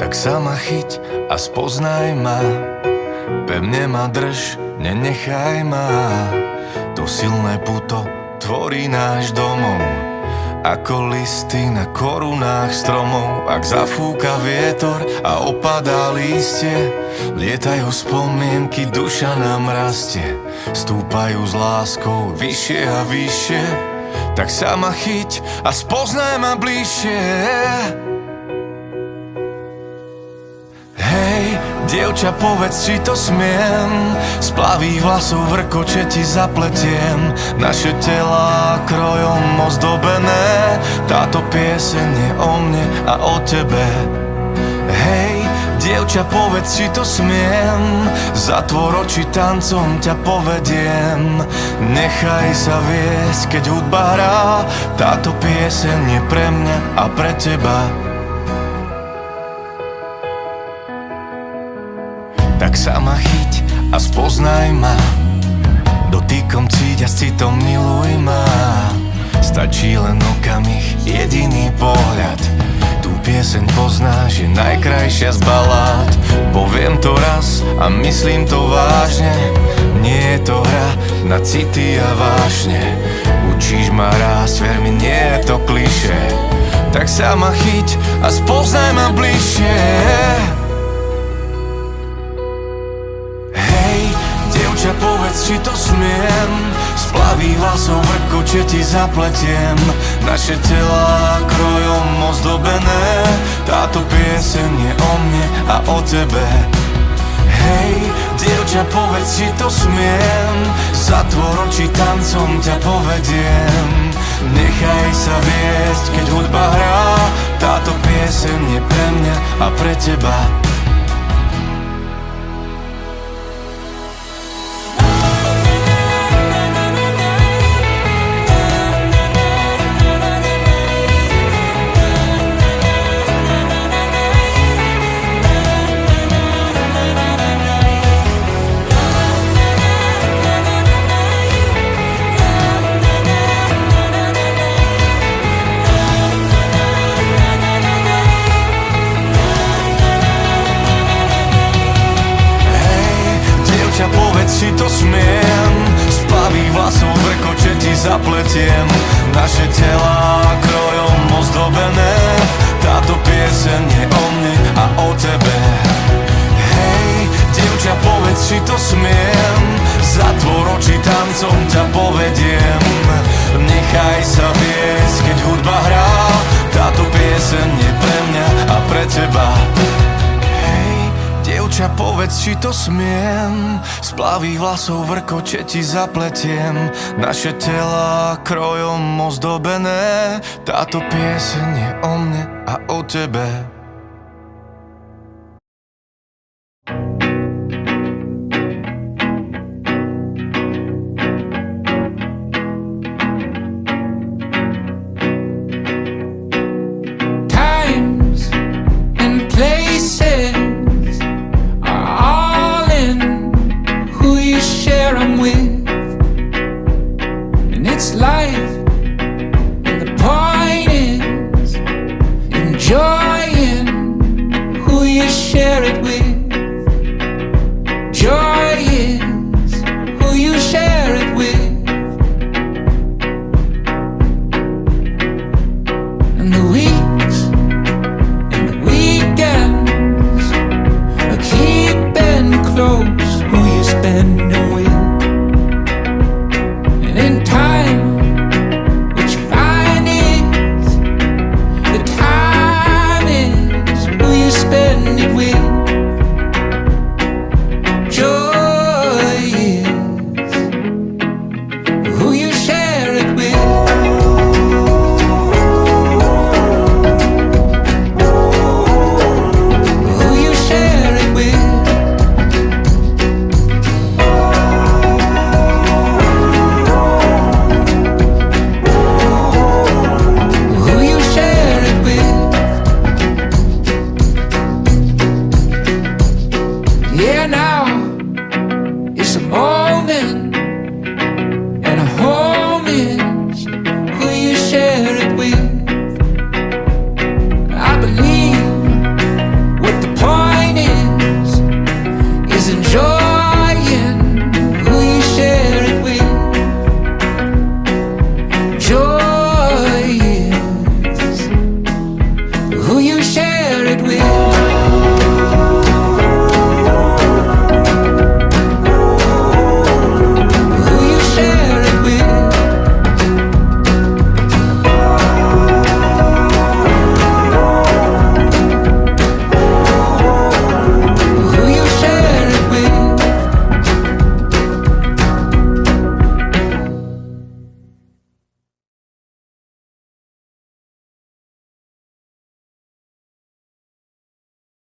Tak sa ma chyť a spoznaj ma, pevne ma drž, nenechaj ma. To silné puto tvorí náš domov, ako listy na korunách stromov. Ak zafúka vietor a opadá lístie, lietajú spomienky, duša nám rastie. Stúpajú s láskou vyššie a vyššie. Tak sa ma chyť a spoznaj ma bližšie. Hej, dievča, povedz, či to smiem. Z plavých vlasov vrkoče ti zapletiem. Naše telá krojom ozdobené. Táto pieseň je o mne a o tebe. Hej, dievča, povedz, či to smiem. Zatvor oči, tancom ťa povediem. Nechaj sa viesť, keď hudba hrá. Táto pieseň je pre mňa a pre teba. Tak sa ma chyť a spoznaj ma, dotýkom cíť a s citom miluj ma. Stačí len okamih, jediný pohľad. Tú pieseň poznáš, je najkrajšia z balád. Poviem to raz a myslím to vážne. Nie je to hra na city a vášne. Učíš ma rásť, ver mi, nie je to klišé. Tak sa ma chyť a spoznaj ma bližšie. Dievča, povedz, či to smiem. Z plavých vlasov vrkoče ti zapletiem. Naše telá krojom ozdobené. Táto pieseň je o mne a o tebe. Hej, dievča, povedz, či to smiem. Zatvor oči, tancom ťa povediem. Nechaj sa viesť, keď hudba hrá. Táto pieseň je pre mňa a pre teba. Či to smiem. Z plavých vlasov vrkoče ti zapletiem. Naše telá krojom ozdobené. Táto pieseň je o mne a o tebe. Hej, dievča, povedz, či to smiem. Zatvor oči, tancom ťa povediem. Nechaj sa viesť, keď hudba hrá. Táto pieseň je pre mňa a pre teba. Dievča, povedz, či to smiem. Z plavých vlasov vrkoče ti zapletiem. Naše telá krojom ozdobené. Táto pieseň je o mne a o tebe. Times and places share them with, and it's life, and the point is enjoying who you share it with. Joy is who you share it with, and the weeks and the weekends are keeping close who you spend it with. And in time, what you find is the time is who you spend it with. Joy is who you share it with. Who you share it with. Yeah, now it's a